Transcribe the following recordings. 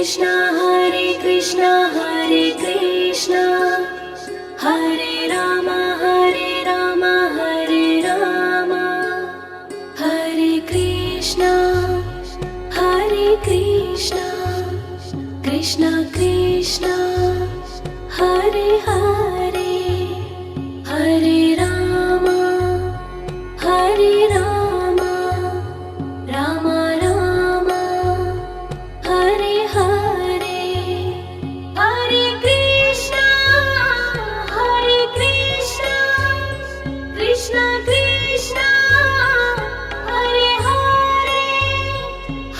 Krishna Hare Krishna Hare Rama Hare Rama Hare Krishna Krishna Krishna Hare Hare Hare Rama Rama Rama Hare Hare Hare Krishna Krishna Krishna Hare Hare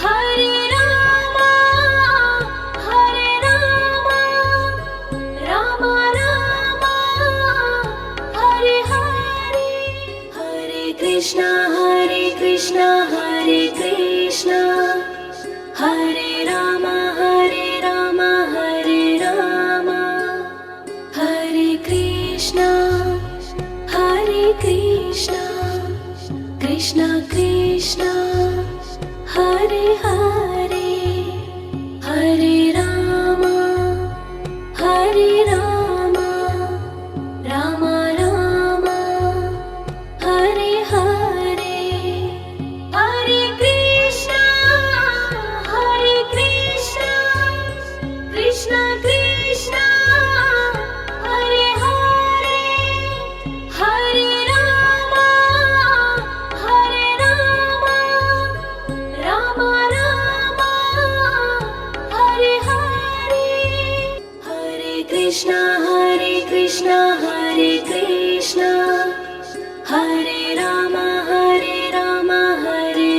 Hare Rama Rama Rama Hare Hare Hare Krishna Hare Krishna Hare Rama Hare Rama Hare Krishna Krishna Krishna Hare Hare Hare Rama Rama Rama Hare Hare Hare Krishna Krishna Krishna Hare Hare Hare Rama Rama Rama Hare Hare Hare Krishna Hare Krishna Hare Rama Hare Rama Hare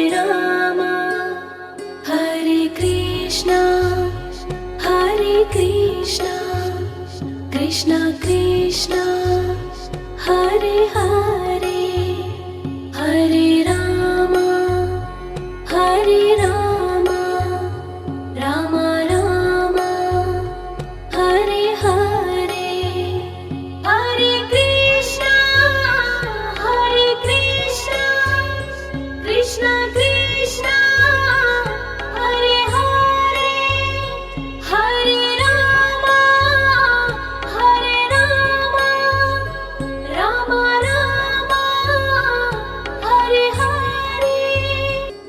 Krishna Krishna Krishna Hare Hare Hare Rama Rama Rama Hare Hare Hare Krishna Krishna Krishna Hare Hare Hare Rama Rama Rama Hare Hare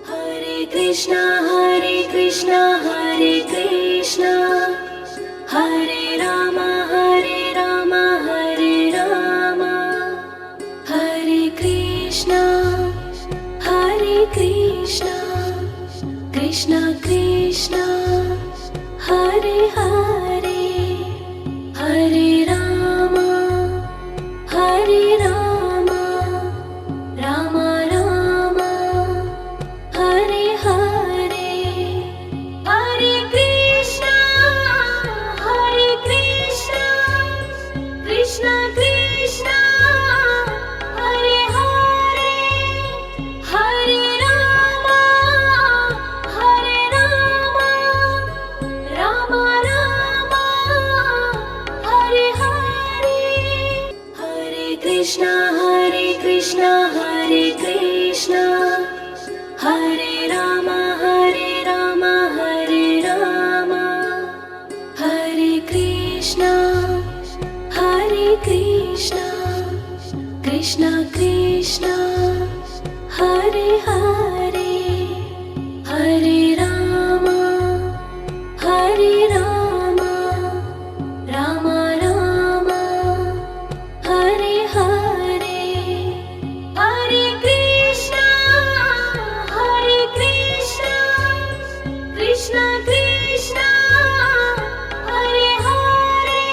Hare Krishna Hare Krishna Hare Rama Hare Rama Hare Krishna Krishna Krishna Hare Hare Hare Rama Rama Rama Hare Hare Hare Krishna Krishna Krishna Hare Hare Hare Rama Rama Rama Hare Hare Hare Krishna Hare Krishna Hare Rama Hare Rama Hare Krishna Krishna Krishna Hare Hare Hare Rama Rama Rama Hare Hare Hare Krishna Krishna Krishna Hare Hare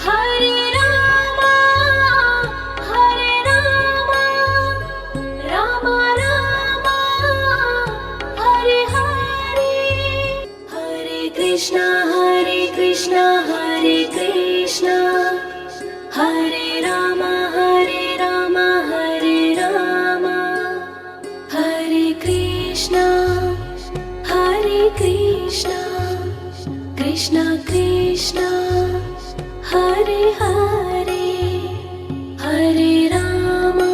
Hare Rama Rama Rama Hare Hare Hare Krishna Hare Krishna Hare Rama Hare Rama Hare Krishna Krishna Krishna Hare Hare Hare Rama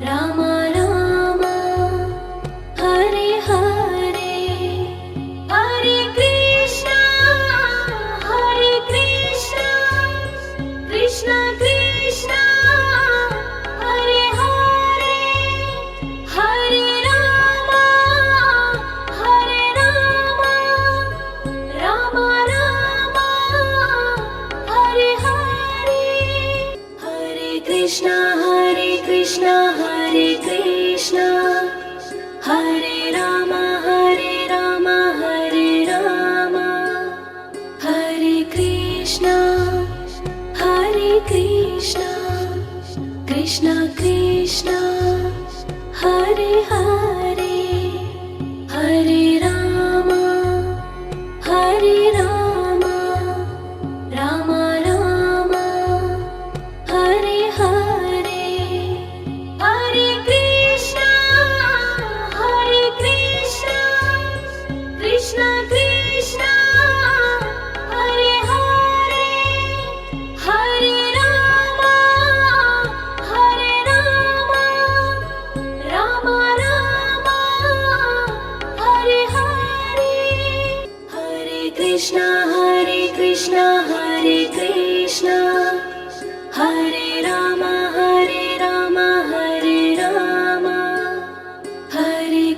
Rama Rama Hare Hare Hare Rama, Hare Rama, Hare Rama, Hare Krishna, Krishna Krishna, Hare Hare, Hare Rama, Rama Rama, Hare Hare, Hare Krishna, Krishna Krishna, Hare Hare, Hare Rama, Rama Rama, Hare Hare, Hare Krishna, Hare Krishna, Hare Rama, Hare Rama, Hare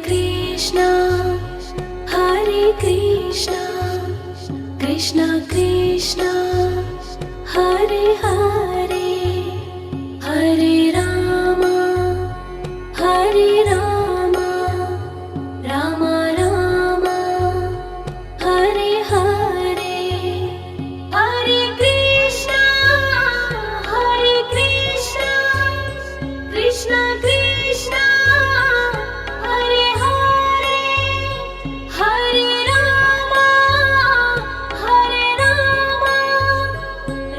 Krishna, Krishna Krishna, Hare Hare, Hare Rama, Rama Rama, Hare Hare, Hare Krishna, Krishna Krishna, Hare Hare, Hare Rama,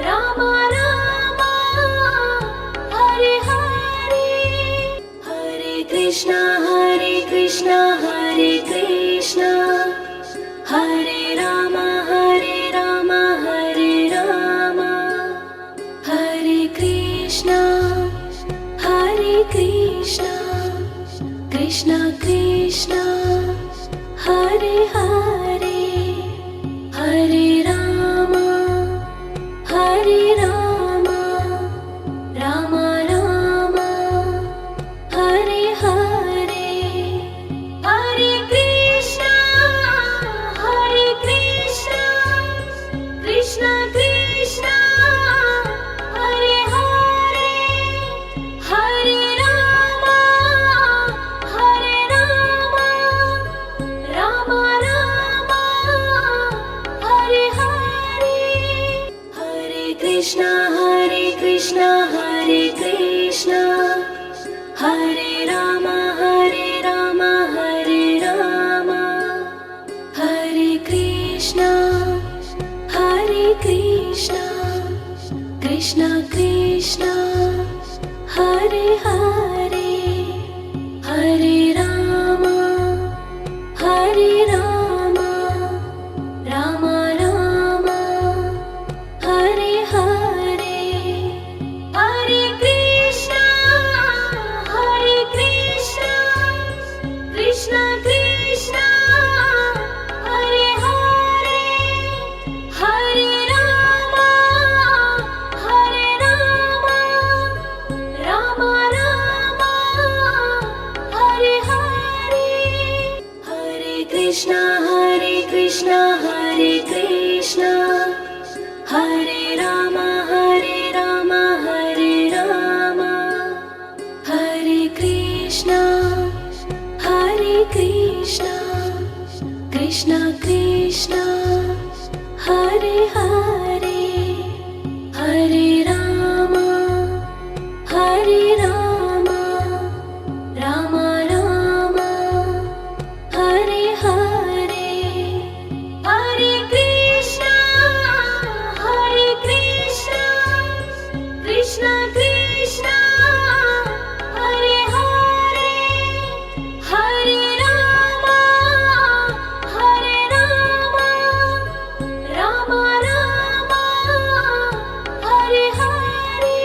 Rama Rama, Hare Hare, Hare Krishna, Hare Krishna, Hare Rama, Hare Rama, Hare Krishna, Krishna Krishna, Hare Hare, Hare Rama, Rama Rama, Hare Hare, Hare Krishna, Krishna Krishna, Hare Hare, Hare Rama, Rama Rama, Hare Hare, Hare Krishna, Hare Krishna, Hare Rama, Hare Rama, Hare Krishna, Krishna Krishna, Hare Hare, Hare Rama, Rama Rama, Hare Hare, Hare Krishna, Krishna Krishna, Hare Hare, Hare Rama, Rama Rama, Hare Hare, Hare Krishna, Hare Krishna, Hare Rama, Hare Rama, Hare Krishna, Krishna Krishna, Hare Hare, Hare Rama, Rama Rama, Hare Hare, Hare Krishna, Krishna Krishna, Hare Hare, Hare Rama, Rama Rama, Hare Hare,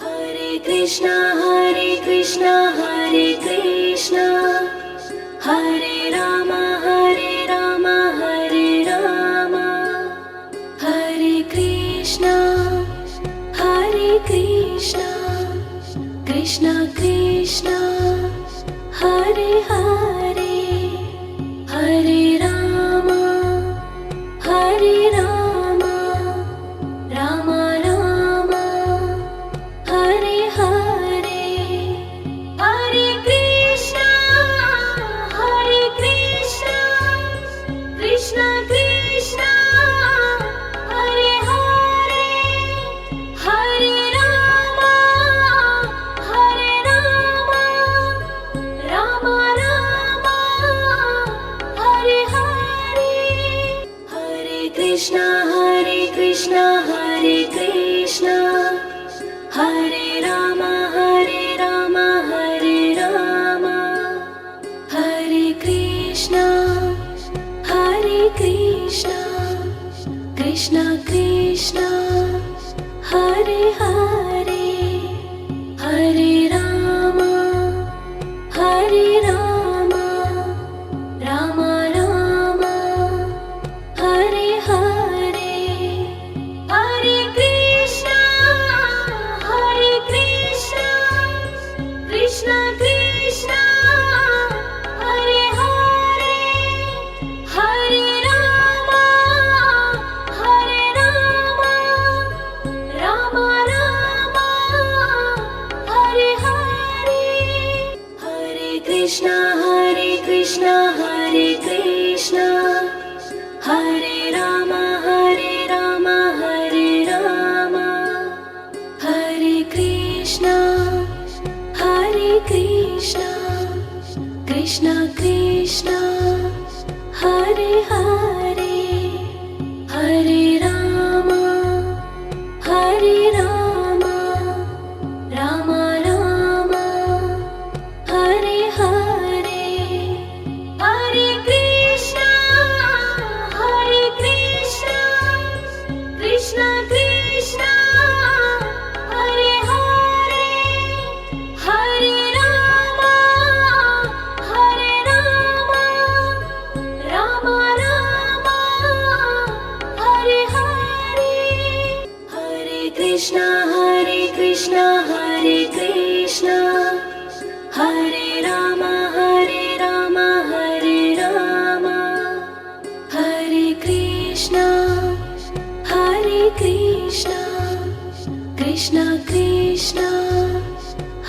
Hare Krishna, Hare Krishna, Hare Rama, Hare Rama, Hare Krishna, Krishna Krishna, Hare Hare, Hare Rama, Rama Rama, Hare Hare, Hare Krishna, Krishna Hare Krishna Hare Rama Hare Rama Hare Krishna Krishna Krishna Hare Hare Hare Rama Rama Rama Hare Hare Hare Krishna Krishna Krishna Hare Hare Hare Rama Rama Rama Hare Hare Hare Krishna Hare Krishna Hare Rama Hare Krishna Krishna Krishna Hare Hare Hare Rama Rama Rama Hare Hare Hare Krishna Krishna Krishna Hare Hare Hare Rama Rama Rama Hare Hare Hare Krishna Hare Krishna Hare Rama Hare Krishna Krishna Krishna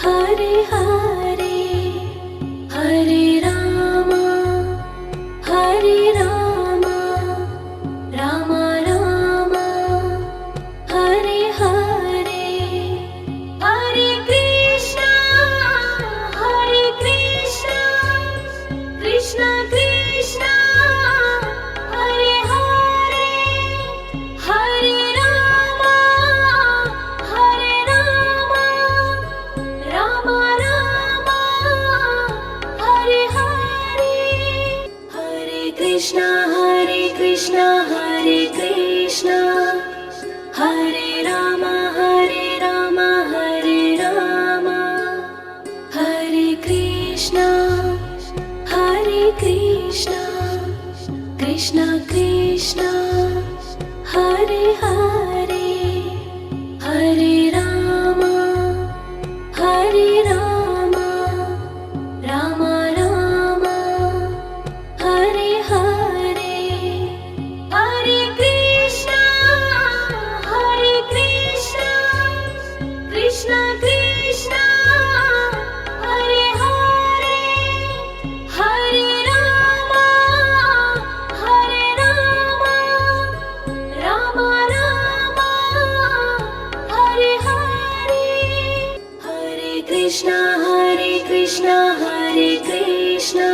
Hare Hare Hare Rama Rama Rama Hare Hare Hare Krishna Krishna Krishna Hare Hare Hare Rama Rama Rama Hare Hare Hare Krishna Hare Krishna Hare Rama Hare Krishna Krishna Krishna Hare Hare Hare Rama Rama Rama Hare Hare Hare Krishna Krishna Krishna Hare Hare Hare Rama Rama Rama Hare Hare Hare Krishna Hare Krishna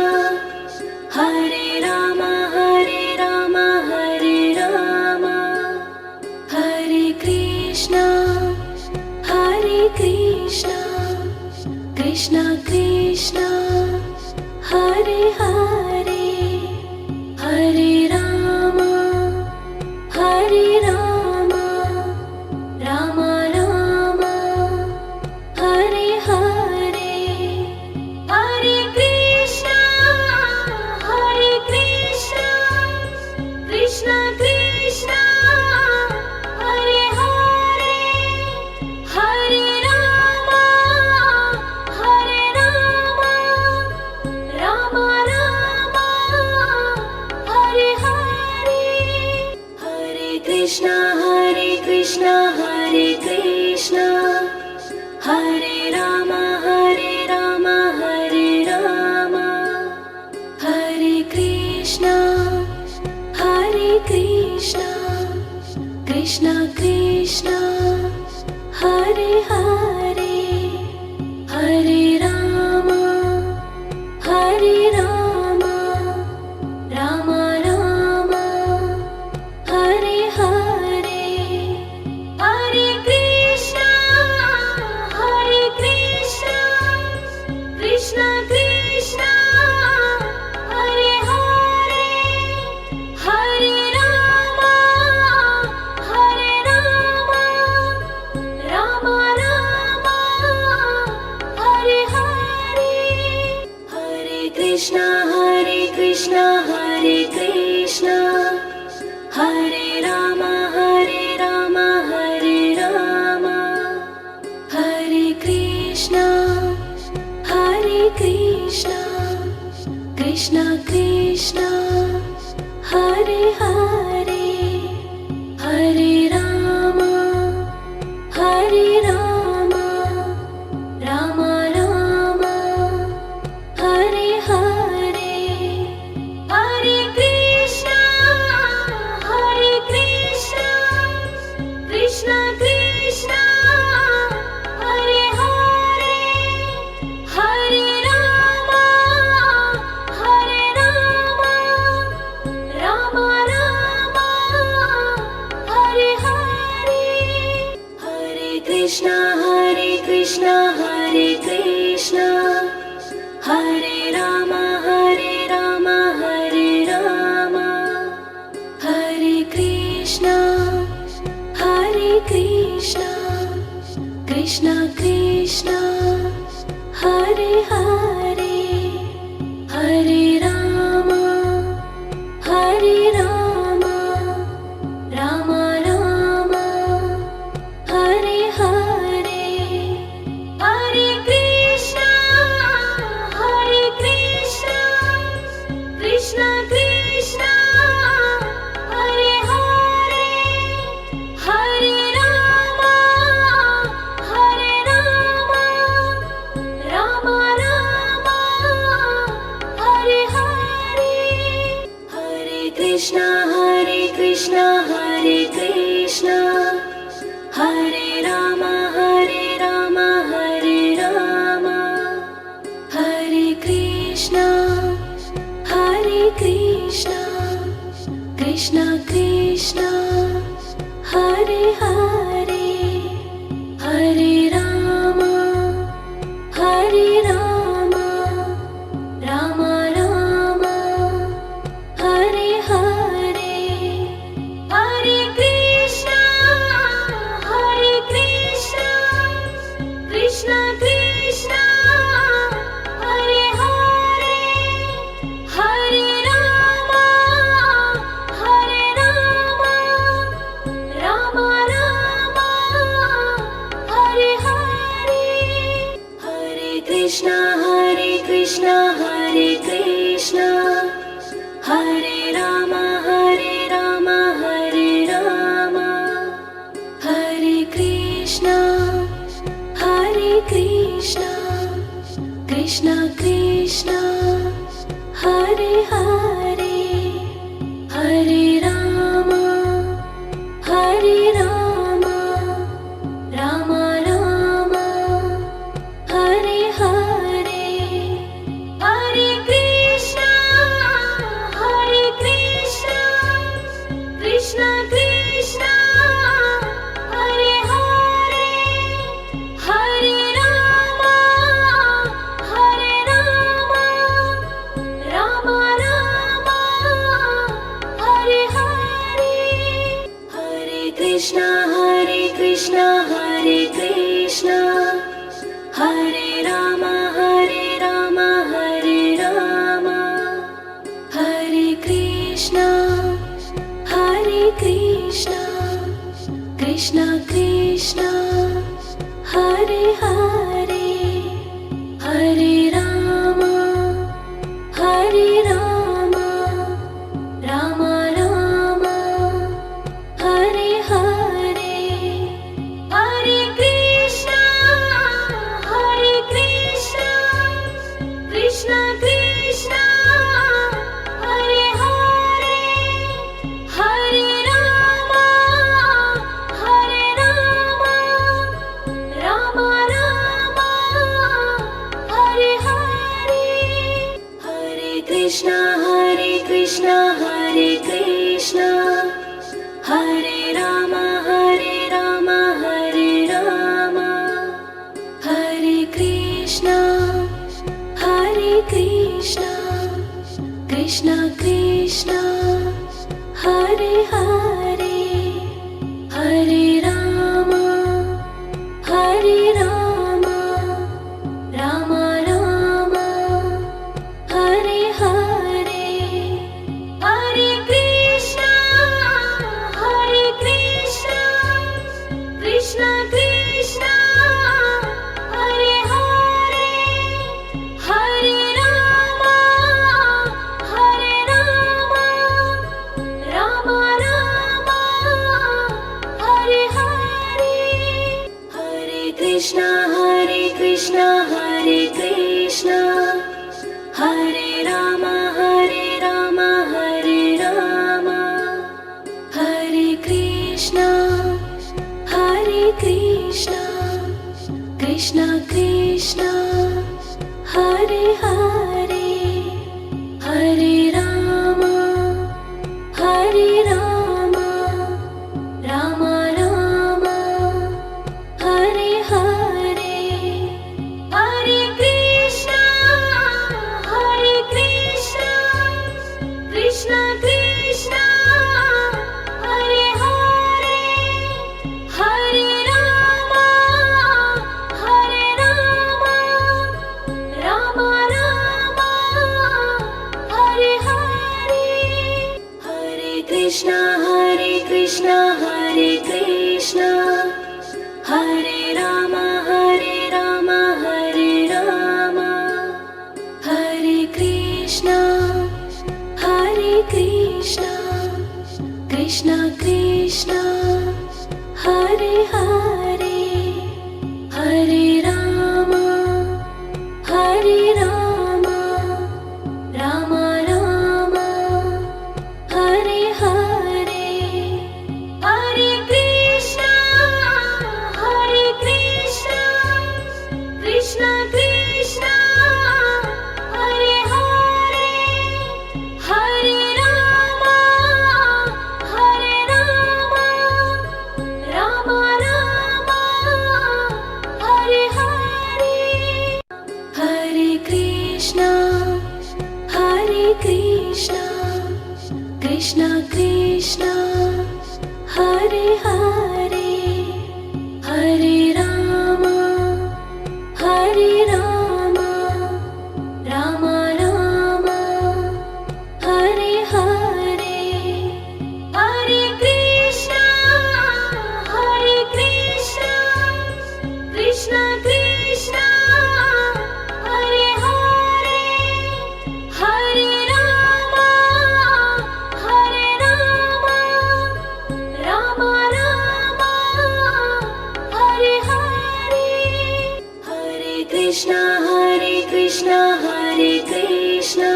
Hare Rama Hare Krishna Krishna Krishna Hare Hare Hare Rama Rama Rama Hare Hare Hare Krishna Krishna Krishna Hare Hare Hare Rama Rama Rama Hare Hare Hare Krishna Hare Krishna Hare Rama Hare Krishna Krishna Krishna Hare Hare Hare Rama Rama Rama Hare Krishna Hare Krishna Hare Rama Hare Rama Hare Krishna Krishna Krishna Hare Hare Hare Rama Rama Rama Hare Hare Hare Krishna Krishna Krishna Hare Hare Hare Rama Rama Rama Hare Hare Hare Krishna Hare Krishna Hare Rama Hare Rama Hare Krishna Krishna Krishna Hare Hare Hare Rama Rama Rama Hare Hare Hare Krishna Krishna Krishna Hare Hare Hare Rama Rama Rama Hare Hare Hare Krishna Hare Krishna Hare Rama Hare Krishna Krishna Krishna Hare Hare Hare Rama Rama Rama Hare Hare Hare Krishna Krishna Krishna Hare Hare Hare Rama Rama Rama Hare Hare Hare Krishna Hare Krishna Hare Rama Hare Krishna Krishna Krishna Hare Hare Hare Rama Rama Rama Hare Hare Hare Krishna Krishna Krishna Hare Hare Hare Rama Rama Rama Hare Hare Hare Krishna Hare Krishna Hare Rama Hare Krishna Krishna Krishna Hare Hare Hare Rama Rama Rama Hare Hare Hare Krishna Krishna Krishna Hare Hare Hare Rama Rama Rama Hare Hare Hare Krishna Hare Krishna Hare Rama Hare Krishna Krishna Krishna Hare Hare Hare Rama Rama Rama Hare Krishna Hare Krishna Hare Rama Hare Rama Hare Rama Hare Krishna Krishna Krishna Hare Hare Hare Rama Rama Rama Hare Hare Hare Krishna Krishna Krishna Hare Hare Hare Rama Rama Rama Hare Hare Hare Krishna Krishna Krishna Hare Hare Hare Rama Rama Rama Hare Hare Hare Krishna Krishna Krishna Hare Hare Hare Rama Rama Rama Hare Hare Hare Krishna Hare Krishna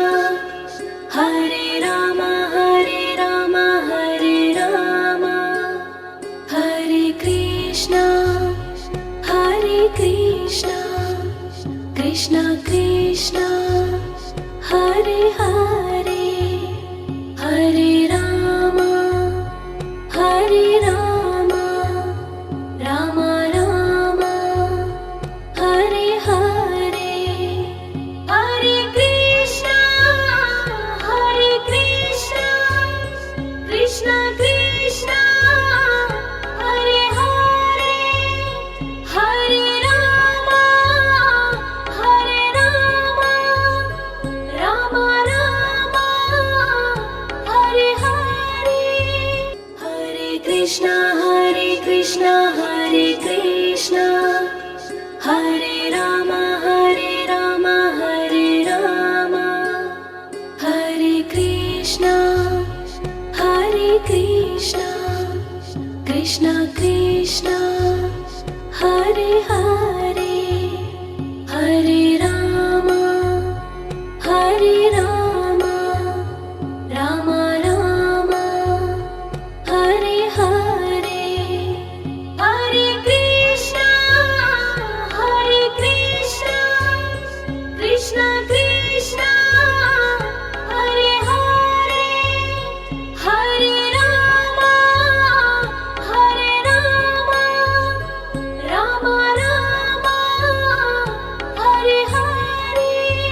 Hare Rama Hare Rama Hare Krishna Krishna Krishna Hare Hare Hare Rama Rama Rama Hare Hare Hare Krishna Krishna Krishna Hare Hare Hare Rama Rama Rama Hare Hare Hare Krishna Hare Krishna Hare Rama Hare Rama Hare Krishna Krishna Krishna Hare Hare